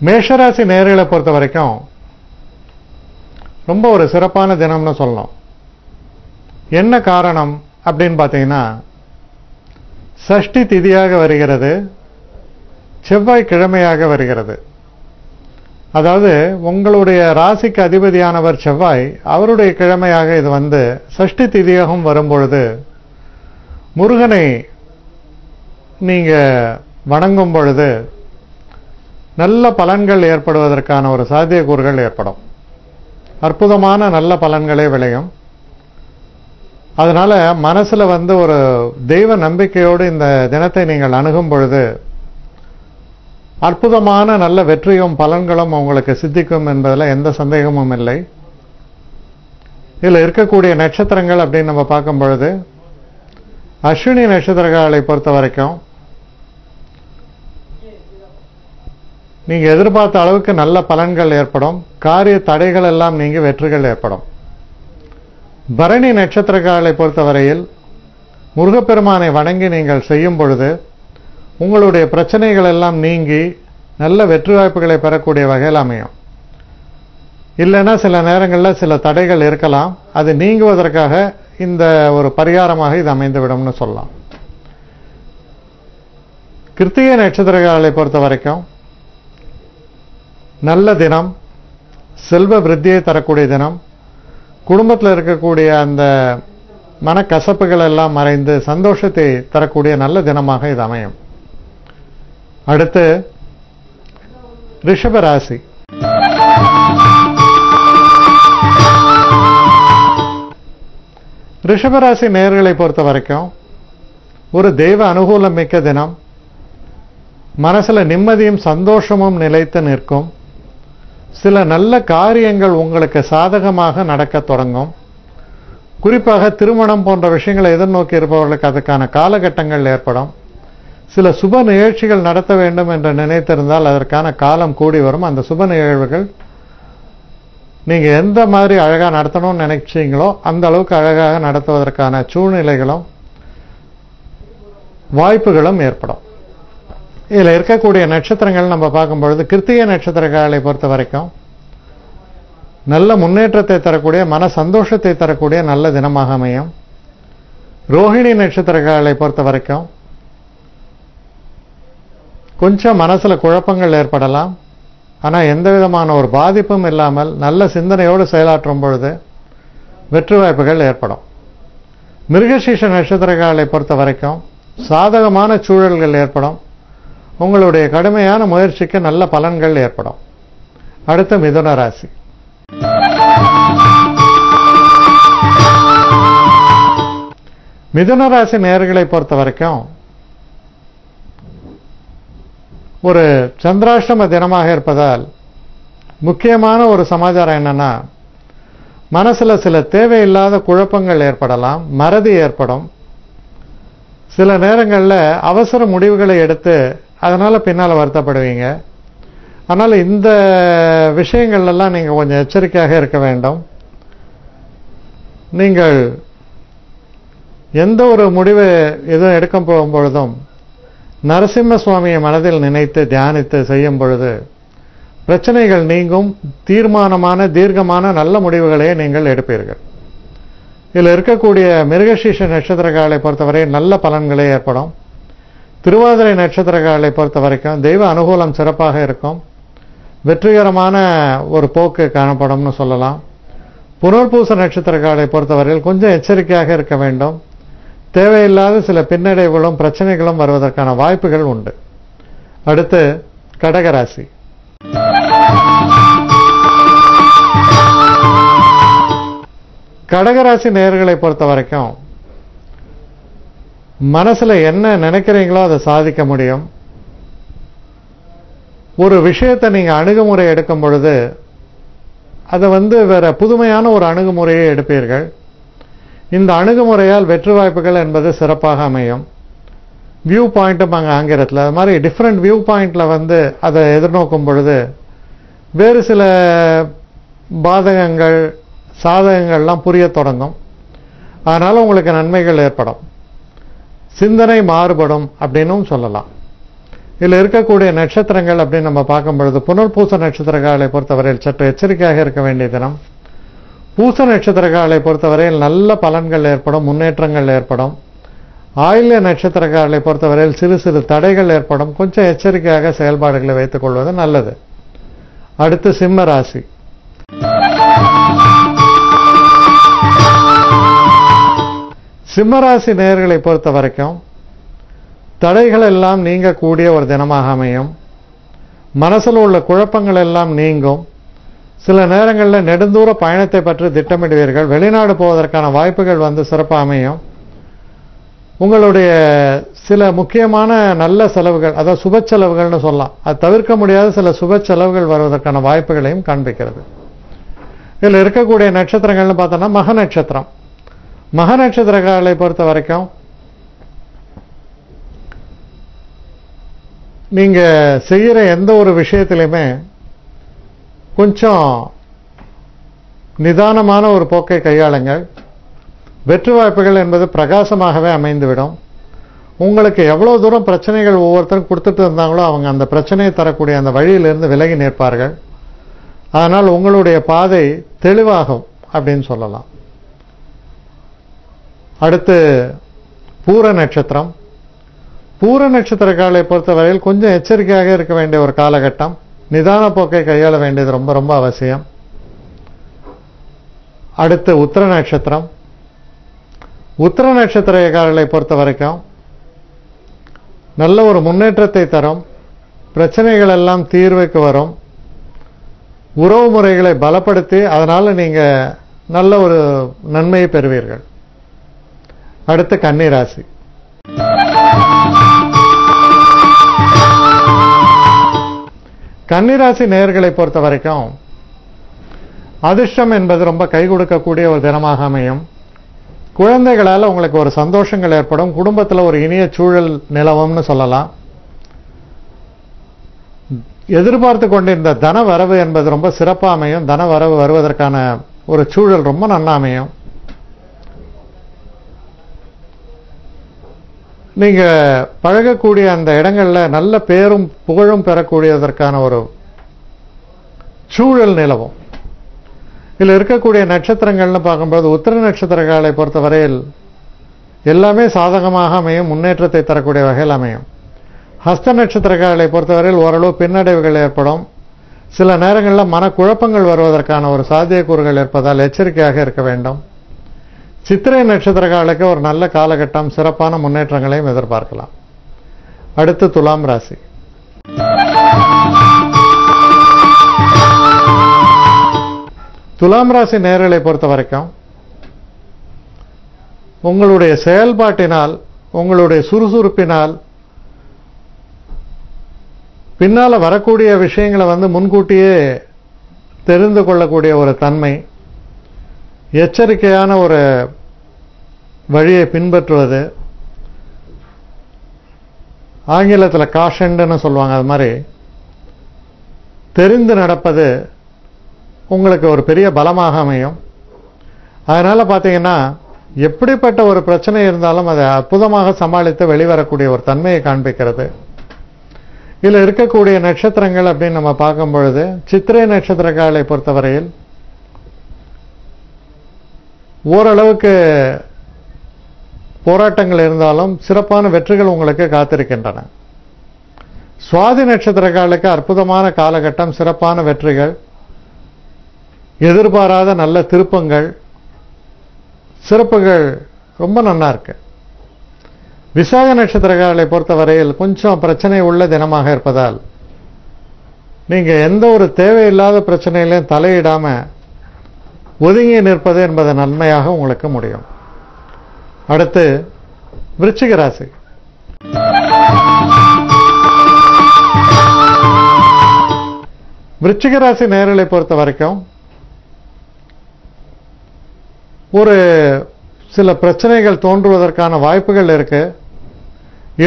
மேஷராசி நேயர்களை பொறுத்த வரைக்கும் ரொம்ப ஒரு சிறப்பான தினம்னு சொல்லணும். என்ன காரணம் அப்படின்னு பார்த்தீங்கன்னா, சஷ்டி திதியாக வருகிறது, செவ்வாய்க்கிழமையாக வருகிறது. அதாவது உங்களுடைய ராசிக்கு அதிபதியானவர் செவ்வாய், அவருடைய கிழமையாக இது வந்து சஷ்டி திதியாகவும் வரும்பொழுது முருகனை நீங்க வணங்கும் பொழுது நல்ல பலன்கள் ஏற்படுவதற்கான ஒரு சாத்தியக்கூறுகள் ஏற்படும். அற்புதமான நல்ல பலன்களே விளையும். அதனால மனசுல வந்து ஒரு தெய்வ நம்பிக்கையோடு இந்த தினத்தை நீங்கள் அணுகும் பொழுது அற்புதமான நல்ல வெற்றியும் பலன்களும் உங்களுக்கு சித்திக்கும் என்பதில் எந்த சந்தேகமும் இல்லை. இதில் இருக்கக்கூடிய நட்சத்திரங்கள் அப்படின்னு நம்ம பார்க்கும் பொழுது, அஸ்வினி நட்சத்திரங்களை பொறுத்த வரைக்கும் நீங்க எதிர்பார்த்த அளவுக்கு நல்ல பலன்கள் ஏற்படும். காரிய தடைகள் எல்லாம் நீங்கி வெற்றிகள் ஏற்படும். பரணி நட்சத்திரங்களை பொறுத்தவரையில் முருகப்பெருமானை வணங்கி நீங்கள் செய்யும் பொழுது உங்களுடைய பிரச்சனைகள் எல்லாம் நீங்கி நல்ல வெற்றி வாய்ப்புகளை பெறக்கூடிய வகையில் அமையும். இல்லைன்னா சில நேரங்களில் சில தடைகள் இருக்கலாம். அது நீங்குவதற்காக இந்த ஒரு பரிகாரமாக இது அமைந்துவிடும்னு சொல்லலாம். கிருத்திகை நட்சத்திரங்களை பொறுத்த வரைக்கும் நல்ல தினம், செல்வ விருத்தியை தரக்கூடிய தினம், குடும்பத்தில் இருக்கக்கூடிய அந்த மனக்கசப்புகள் எல்லாம் மறைந்து சந்தோஷத்தை தரக்கூடிய நல்ல தினமாக இது அமையும். அடுத்து ரிஷபராசி. ரிஷபராசி நேயர்களை பொறுத்த வரைக்கும் ஒரு தெய்வ அனுகூலம் மிக்க தினம். மனசுல நிம்மதியும் சந்தோஷமும் நிலைத்து நிற்கும். சில நல்ல காரியங்கள் உங்களுக்கு சாதகமாக நடக்க தொடங்கும். குறிப்பாக திருமணம் போன்ற விஷயங்களை எதிர்நோக்கி இருப்பவர்களுக்கு அதுக்கான காலகட்டங்கள் ஏற்படும். சில சுப நிகழ்ச்சிகள் நடத்த வேண்டும் என்று நினைத்திருந்தால் அதற்கான காலம் கூடி வரும். அந்த சுப நிகழ்வுகள் நீங்க எந்த மாதிரி அழகா நடத்தணும்னு நினைச்சீங்களோ அந்த அளவுக்கு அழகாக நடத்துவதற்கான சூழ்நிலைகளும் வாய்ப்புகளும் ஏற்படும். இதில் இருக்கக்கூடிய நட்சத்திரங்கள் நம்ம பார்க்கும் பொழுது, கிருத்திகை நட்சத்திரங்களை பொறுத்த வரைக்கும் நல்ல முன்னேற்றத்தை தரக்கூடிய மன சந்தோஷத்தை தரக்கூடிய நல்ல தினமாக அமையும். ரோஹிணி நட்சத்திரங்களை பொறுத்த வரைக்கும் கொஞ்சம் மனசுல குழப்பங்கள் ஏற்படலாம். ஆனா எந்த விதமான ஒரு பாதிப்பும் இல்லாமல் நல்ல சிந்தனையோடு செயலாற்றும் பொழுது வெற்றி வாய்ப்புகள் ஏற்படும். மிருகசீஷ நட்சத்திரங்களை பொறுத்த வரைக்கும் சாதகமான சூழல்கள் ஏற்படும். உங்களுடைய கடுமையான முயற்சிக்கு நல்ல பலன்கள் ஏற்படும். அடுத்த மிதுன ராசி. மிதுன ராசி நேயர்களை பொறுத்த வரைக்கும் ஒரு சந்திராஷ்டம தினமாக இருப்பதால் முக்கியமான ஒரு சமாச்சாரம் என்னன்னா, மனசுல சில தேவையில்லாத குழப்பங்கள் ஏற்படலாம், மறதி ஏற்படும். சில நேரங்களில் அவசர முடிவுகளை எடுத்து அதனால பின்னால வருத்தப்படுவீங்க. அதனால இந்த விஷயங்கள்லாம் நீங்க கொஞ்சம் எச்சரிக்கையாக இருக்க வேண்டும். நீங்கள் எந்த ஒரு முடிவு எதுவும் எடுக்க போகும்பொழுதும் நரசிம்ம சுவாமியை மனதில் நினைத்து தியானித்து செய்யும் பொழுது பிரச்சனைகள் நீங்கும். தீர்மானமான தீர்க்கமான நல்ல முடிவுகளையே நீங்கள் எடுப்பீர்கள். இதில் இருக்கக்கூடிய மிருகசீஷ நட்சத்திரங்களை பொறுத்தவரை நல்ல பலன்களே ஏற்படும். திருவாதிரை நட்சத்திரங்களை பொறுத்த வரைக்கும் தெய்வ அனுகூலம் சிறப்பாக இருக்கும். வெற்றிகரமான ஒரு போக்கு காணப்படும்னு சொல்லலாம். புனர்பூச நட்சத்திரங்களை பொறுத்தவரையில் கொஞ்சம் எச்சரிக்கையாக இருக்க வேண்டும். தேவையில்லாத சில பின்னடைவுகளும் பிரச்சனைகளும் வருவதற்கான வாய்ப்புகள் உண்டு. அடுத்து கடகராசி. கடகராசி நேயர்களை பொறுத்த வரைக்கும் மனசுல என்ன நினைக்கிறீங்களோ அதை சாதிக்க முடியும். ஒரு விஷயத்தை நீங்க அணுகுமுறை எடுக்கும் பொழுது அதை வேற புதுமையான ஒரு அணுகுமுறையை எடுப்பீர்கள். இந்த அணுகுமுறையால் வெற்றி வாய்ப்புகள் என்பது சிறப்பாக அமையும். வியூ பாயிண்ட்டும் அங்கே ஆங்கிலத்தில் அது மாதிரி டிஃப்ரெண்ட் வியூ பாயிண்ட்ல அதை எதிர்நோக்கும் பொழுது வேறு சில பாதகங்கள் சாதகங்கள்லாம் புரிய தொடங்கும். அதனால உங்களுக்கு நன்மைகள் ஏற்படும். சிந்தனை மாறுபடும் அப்படின்னும் சொல்லலாம். இதில் இருக்கக்கூடிய நட்சத்திரங்கள் அப்படின்னு நம்ம பார்க்கும் பொழுது புனர்பூச நட்சத்திரக்காரர்களை பொறுத்தவரையில் சற்று எச்சரிக்கையாக இருக்க வேண்டிய தினம். பூச நட்சத்திரக்காரர்களை பொறுத்தவரையில் நல்ல பலன்கள் ஏற்படும், முன்னேற்றங்கள் ஏற்படும். ஆயில்ய நட்சத்திரக்காரர்களை பொறுத்தவரையில் சிறு சிறு தடைகள் ஏற்படும். கொஞ்சம் எச்சரிக்கையாக செயல்பாடுகளை வைத்துக் கொள்வது நல்லது. அடுத்து சிம்ம ராசி. சிம்மராசி நேயர்களை பொறுத்த வரைக்கும் தடைகள் எல்லாம் நீங்கக்கூடிய ஒரு தினமாக அமையும். மனசில் உள்ள குழப்பங்கள் எல்லாம் நீங்கும். சில நேரங்களில் நெடுந்தூர பயணத்தை பற்றி திட்டமிடுவீர்கள். வெளிநாடு போவதற்கான வாய்ப்புகள் வந்து சிறப்பாக அமையும். உங்களுடைய சில முக்கியமான நல்ல செலவுகள், அதாவது சுப செலவுகள்னு சொல்லலாம், அது தவிர்க்க முடியாத சில சுப செலவுகள் வருவதற்கான வாய்ப்புகளையும் காண்பிக்கிறது. இதில் இருக்கக்கூடிய நட்சத்திரங்கள்னு பார்த்தோம்னா மக நட்சத்திரம். மக நட்சத்திரக்காரர்களை பொறுத்த வரைக்கும் நீங்க செய்யற எந்த ஒரு விஷயத்திலுமே கொஞ்சம் நிதானமான ஒரு போக்கை கையாளுங்கள். வெற்றி வாய்ப்புகள் என்பது பிரகாசமாகவே அமைந்துவிடும். உங்களுக்கு எவ்வளவு தூரம் பிரச்சனைகள் ஒவ்வொருத்தரும் கொடுத்துட்டு இருந்தாங்களோ அவங்க அந்த பிரச்சனையை தரக்கூடிய அந்த வழியிலிருந்து விலகி நிற்பார்கள். அதனால் உங்களுடைய பாதை தெளிவாகும் அப்படின்னு சொல்லலாம். அடுத்து பூர நட்சத்திரம். பூர நட்சத்திரக்காரர்களை பொறுத்தவரையில் கொஞ்சம் எச்சரிக்கையாக இருக்க வேண்டிய ஒரு காலகட்டம். நிதான போக்கை கையாள வேண்டியது ரொம்ப ரொம்ப அவசியம். அடுத்து உத்திர நட்சத்திரம். உத்திர நட்சத்திரக்காரர்களை பொறுத்த வரைக்கும் நல்ல ஒரு முன்னேற்றத்தை தரும். பிரச்சனைகள் எல்லாம் தீர்வுக்கு வரும். உறவு முறைகளை பலப்படுத்தி அதனால நீங்க நல்ல ஒரு நன்மையை பெறுவீர்கள். அடுத்து கன்னிராசி. கன்னிராசி நேயர்களை பொறுத்த வரைக்கும் அதிர்ஷ்டம் என்பது ரொம்ப கை கொடுக்கக்கூடிய ஒரு தினமாக அமையும். குழந்தைகளால் உங்களுக்கு ஒரு சந்தோஷங்கள் ஏற்படும். குடும்பத்தில் ஒரு இனிய சூழல் நிலவும்னு சொல்லலாம். எதிர்பார்த்து கொண்டிருந்த தன வரவு என்பது ரொம்ப சிறப்பாக அமையும். தன வரவு வருவதற்கான ஒரு சூழல் ரொம்ப நன்னா அமையும். நீங்க பழகக்கூடிய அந்த இடங்கள்ல நல்ல பேரும் புகழும் பெறக்கூடியதற்கான ஒரு சூழல் நிலவும். இதில் இருக்கக்கூடிய நட்சத்திரங்கள்னு பார்க்கும்போது உத்திர நட்சத்திரங்களை பொறுத்தவரையில் எல்லாமே சாதகமாக அமையும். முன்னேற்றத்தை தரக்கூடிய வகையில் அமையும். ஹஸ்த நட்சத்திரங்களை பொறுத்தவரையில் ஓரளவு பின்னடைவுகள் ஏற்படும். சில நேரங்களில் மனக்குழப்பங்கள் வருவதற்கான ஒரு சாத்தியக்கூறுகள் இருப்பதால் எச்சரிக்கையாக இருக்க வேண்டும். சித்திரை நட்சத்திரங்களுக்கு ஒரு நல்ல காலகட்டம். சிறப்பான முன்னேற்றங்களையும் எதிர்பார்க்கலாம். அடுத்து துலாம் ராசி. துலாம் ராசி நேயர்களை பொறுத்த வரைக்கும் உங்களுடைய செயல்பாட்டினால், உங்களுடைய சுறுசுறுப்பினால் பின்னால வரக்கூடிய விஷயங்களை முன்கூட்டியே தெரிந்து கொள்ளக்கூடிய ஒரு தன்மை, எச்சரிக்கையான ஒரு வழியை பின்பற்றுவது, ஆங்கிலத்தில் காஷன்ட்னு சொல்லுவாங்க, அது மாதிரி தெரிந்து நடப்பது உங்களுக்கு ஒரு பெரிய பலமாக அமையும். அதனால பார்த்தீங்கன்னா எப்படிப்பட்ட ஒரு பிரச்சனை இருந்தாலும் அதை அற்புதமாக சமாளித்து வெளிவரக்கூடிய ஒரு தன்மையை காண்பிக்கிறது. இதில் இருக்கக்கூடிய நட்சத்திரங்கள் அப்படின்னு நம்ம பார்க்கும் பொழுது சித்திரை நட்சத்திரக்காரர்களை பொறுத்தவரையில் ஓரளவுக்கு போராட்டங்கள் இருந்தாலும் சிறப்பான வெற்றிகள் உங்களுக்கு காத்திருக்கின்றன. சுவாதி நட்சத்திரக்காரர்களுக்கு அற்புதமான காலகட்டம். சிறப்பான வெற்றிகள், எதிர்பாராத நல்ல திருப்பங்கள், சிறப்புகள் ரொம்ப நன்னா இருக்கு. விசாக நட்சத்திரக்காரர்களை பொறுத்தவரையில் கொஞ்சம் பிரச்சனை உள்ள தினமாக இருப்பதால் நீங்க எந்த ஒரு தேவையில்லாத பிரச்சனையிலையும் தலையிடாம ஒதுங்கி நிற்பது என்பது நன்மையாக உங்களுக்கு முடியும். அடுத்து விருச்சிக ராசி. விருச்சிக ராசி நேயர்களை பொறுத்த வரைக்கும் ஒரு சில பிரச்சனைகள் தோன்றுவதற்கான வாய்ப்புகள் இருக்கு.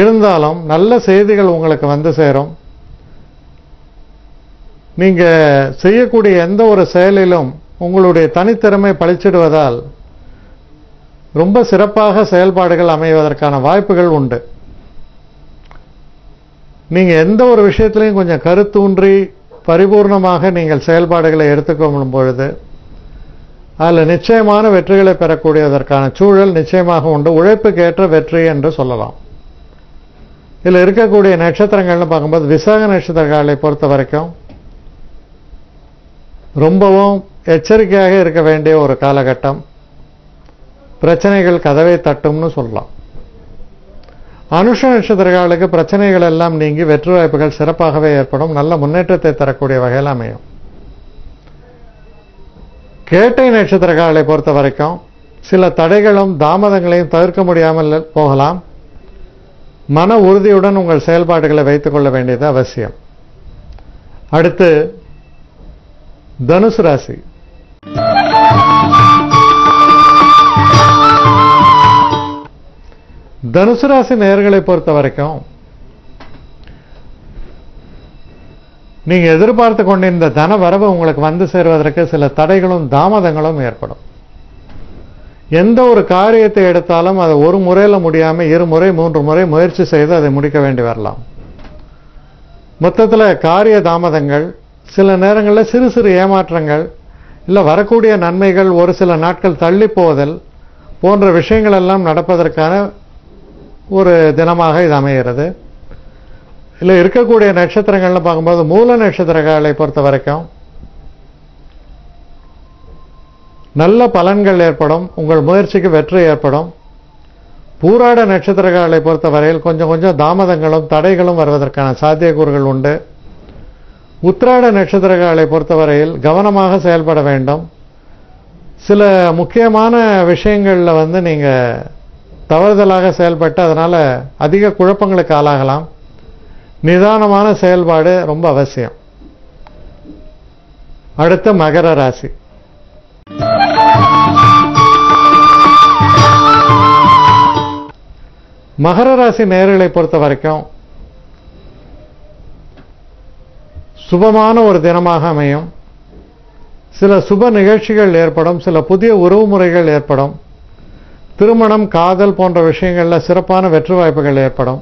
இருந்தாலும் நல்ல செய்திகள் உங்களுக்கு வந்து சேரும். நீங்க செய்யக்கூடிய எந்த ஒரு செயலிலும் உங்களுடைய தனித்திறமை பளிச்சிடுவதால் ரொம்ப சிறப்பாக செயல்பாடுகள் அமைவதற்கான வாய்ப்புகள் உண்டு. நீங்க எந்த ஒரு விஷயத்திலையும் கொஞ்சம் கருத்தூன்றி பரிபூர்ணமாக நீங்கள் செயல்பாடுகளை எடுத்துக்கொள்ளும் பொழுது அதில் நிச்சயமான வெற்றிகளை பெறக்கூடியதற்கான சூழல் நிச்சயமாக உண்டு. உழைப்புக்கேற்ற வெற்றி என்று சொல்லலாம். இதில் இருக்கக்கூடிய நட்சத்திரங்கள்னு பார்க்கும்போது விசாக நட்சத்திரங்களை பொறுத்த வரைக்கும் ரொம்பவும் எச்சரிக்கையாக இருக்க வேண்டிய ஒரு காலகட்டம். பிரச்சனைகள் கதவை தட்டும்னு சொல்லலாம். அனுஷ நட்சத்திரங்களுக்கு பிரச்சனைகள் எல்லாம் நீங்கி வெற்றி வாய்ப்புகள் சிறப்பாகவே ஏற்படும். நல்ல முன்னேற்றத்தை தரக்கூடிய வகையில் அமையும். கேட்டை நட்சத்திரங்களை பொறுத்த வரைக்கும் சில தடைகளும் தாமதங்களையும் தவிர்க்க முடியாமல் போகலாம். மன உறுதியுடன் உங்கள் செயல்பாடுகளை வைத்துக் கொள்ள வேண்டியது அவசியம். அடுத்து தனுசு ராசி. தனுசு ராசி நேயர்களை பொறுத்த வரைக்கும் நீங்க எதிர்பார்த்து கொண்டிருந்த தன வரவு உங்களுக்கு வந்து சேருவதற்கு சில தடைகளும் தாமதங்களும் ஏற்படும். எந்த ஒரு காரியத்தை எடுத்தாலும் அதை ஒரு முறையில முடியாம 2 முறை 3 முறை முயற்சி செய்து அதை முடிக்க வேண்டி வரலாம். மொத்தத்தில் காரிய தாமதங்கள், சில நேரங்களில் சிறு சிறு ஏமாற்றங்கள், இல்ல வரக்கூடிய நன்மைகள் ஒரு சில நாட்கள் தள்ளி போதல் போன்ற விஷயங்கள் எல்லாம் நடப்பதற்கான ஒரு தினமாக இது அமைகிறது. இல்லை இருக்கக்கூடிய நட்சத்திரங்கள்னு பார்க்கும்போது மூல நட்சத்திரங்களை பொறுத்த வரைக்கும் நல்ல பலன்கள் ஏற்படும். உங்கள் முயற்சிக்கு வெற்றி ஏற்படும். பூராட நட்சத்திரங்களை பொறுத்த வரையில் கொஞ்சம் கொஞ்சம் தாமதங்களும் தடைகளும் வருவதற்கான சாத்தியக்கூறுகள் உண்டு. உத்திராட நட்சத்திரங்களை பொறுத்தவரையில் கவனமாக செயல்பட வேண்டும். சில முக்கியமான விஷயங்கள்ல நீங்க தவறுதலாக செயல்பட்டு அதனால அதிக குழப்பங்களுக்கு ஆளாகலாம். நிதானமான செயல்பாடு ரொம்ப அவசியம். அடுத்து மகர ராசி. மகர ராசி நேயர்களை பொறுத்த வரைக்கும் சுபமான ஒரு தினமாக அமையும். சில சுப நிகழ்ச்சிகள் ஏற்படும். சில புதிய உறவுமுறைகள் ஏற்படும். திருமணம், காதல் போன்ற விஷயங்கள்ல சிறப்பான வெற்றி வாய்ப்புகள் ஏற்படும்.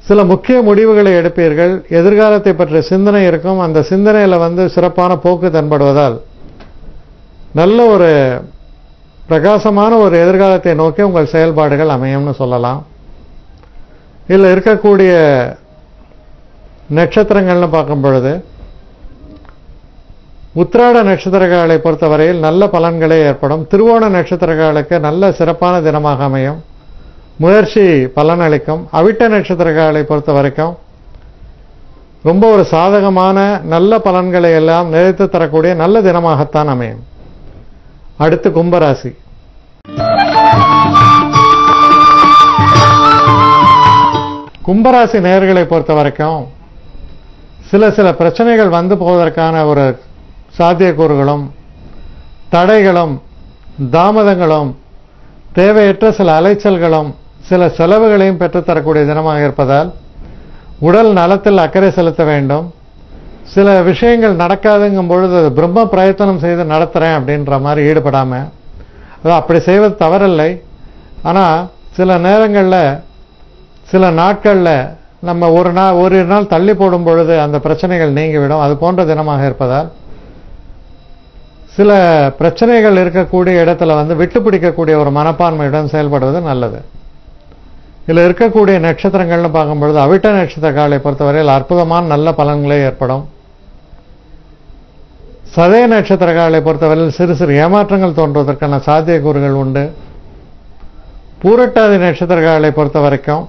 சில முக்கிய முடிவுகளை எடுப்பீர்கள். எதிர்காலத்தை பற்றிய சிந்தனை இருக்கும். அந்த சிந்தனையில சிறப்பான போக்கு தென்படுவதால் நல்ல ஒரு பிரகாசமான ஒரு எதிர்காலத்தை நோக்கி உங்கள் செயல்பாடுகள் அமையும்னு சொல்லலாம். இதில் இருக்கக்கூடிய நட்சத்திரங்கள்னு பார்க்கும் பொழுது உத்திராட நட்சத்திரங்களை பொறுத்தவரையில் நல்ல பலன்களே ஏற்படும். திருவோண நட்சத்திரங்களுக்கு நல்ல சிறப்பான தினமாக அமையும். முயற்சி பலனளிக்கும். அவிட்ட நட்சத்திரங்களை பொறுத்த வரைக்கும் ரொம்ப ஒரு சாதகமான நல்ல பலன்களை எல்லாம் நிறைத்து தரக்கூடிய நல்ல தினமாகத்தான் அமையும். அடுத்து கும்பராசி. கும்பராசி நேயர்களை பொறுத்த வரைக்கும் சில பிரச்சனைகள் வந்து போவதற்கான ஒரு சாத்தியக்கூறுகளும் தடைகளும் தாமதங்களும் தேவையற்ற சில அலைச்சல்களும் சில செலவுகளையும் பெற்றுத்தரக்கூடிய தினமாக இருப்பதால் உடல் நலத்தில் அக்கறை செலுத்த வேண்டும். சில விஷயங்கள் நடக்காதுங்கும் பொழுது பிரம்ம பிரயத்தனம் செய்து நடத்துறேன் அப்படின்ற மாதிரி ஈடுபடாம, அப்படி செய்வது தவறில்லை. ஆனால் சில நேரங்களில் சில நாட்களில் நம்ம ஒரு நாள் தள்ளி போடும் பொழுது அந்த பிரச்சனைகள் நீங்கிவிடும். அது போன்ற தினமாக இருப்பதால் சில பிரச்சனைகள் இருக்கக்கூடிய இடத்துல விட்டு பிடிக்கக்கூடிய ஒரு மனப்பான்மையுடன் செயல்படுவது நல்லது. இதில் இருக்கக்கூடிய நட்சத்திரங்கள்னு பார்க்கும்பொழுது அவிட்ட நட்சத்திரங்களை பொறுத்தவரையில் அற்புதமான நல்ல பலன்களே ஏற்படும். சதய நட்சத்திரங்களை பொறுத்தவரையில் சிறு சிறு ஏமாற்றங்கள் தோன்றுவதற்கான சாத்தியக்கூறுகள் உண்டு. பூரட்டாதி நட்சத்திரங்களை பொறுத்த வரைக்கும்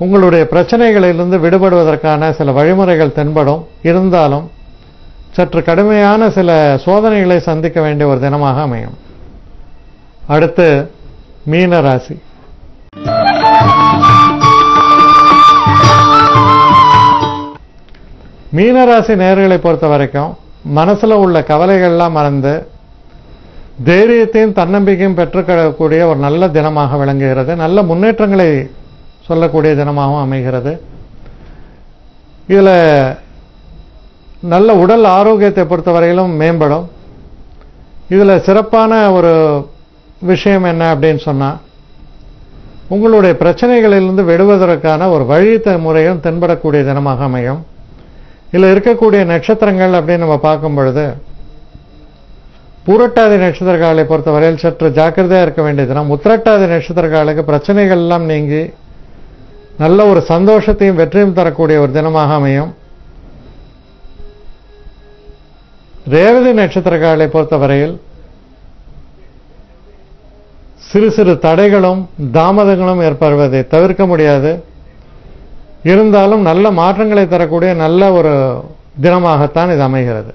உங்களுடைய பிரச்சனைகளிலிருந்து விடுபடுவதற்கான சில வழிமுறைகள் தென்படும். இருந்தாலும் சற்று கடுமையான சில சோதனைகளை சந்திக்க வேண்டிய ஒரு தினமாக அமையும். அடுத்து மீன ராசி. மீனராசி நேயர்களை பொறுத்த வரைக்கும் மனசுல உள்ள கவலைகள்லாம் மறந்து தைரியத்தையும் தன்னம்பிக்கையும் பெற்றுக்கொள்ளக்கூடிய ஒரு நல்ல தினமாக விளங்குகிறது. நல்ல முன்னேற்றங்களை சொல்லக்கூடிய தினமாகவும் அமைகிறது. இதுல நல்ல உடல் ஆரோக்கியத்தை பொறுத்தவரையிலும் மேம்படும். இதுல சிறப்பான ஒரு விஷயம் என்ன அப்படின்னு சொன்னா, உங்களுடைய பிரச்சனைகளிலிருந்து விடுவதற்கான ஒரு வழி முறையும் தென்படக்கூடிய தினமாக அமையும். இதில் இருக்கக்கூடிய நட்சத்திரங்கள் அப்படின்னு நம்ம பார்க்கும் பொழுது பூரட்டாதி நட்சத்திரக்காலை பொறுத்தவரையில் சற்று ஜாக்கிரதையாக இருக்க வேண்டிய தினம். உத்திரட்டாதி நட்சத்திரக்காலுக்கு பிரச்சனைகள் எல்லாம் நீங்கி நல்ல ஒரு சந்தோஷத்தையும் வெற்றியும் தரக்கூடிய ஒரு தினமாக அமையும். ரேவதி நட்சத்திரக்காலை பொறுத்தவரையில் சிறு சிறு தடைகளும் தாமதங்களும் ஏற்படுவதை தவிர்க்க முடியாது. இருந்தாலும் நல்ல மாற்றங்களை தரக்கூடிய நல்ல ஒரு தினமாகத்தான் இது அமைகிறது.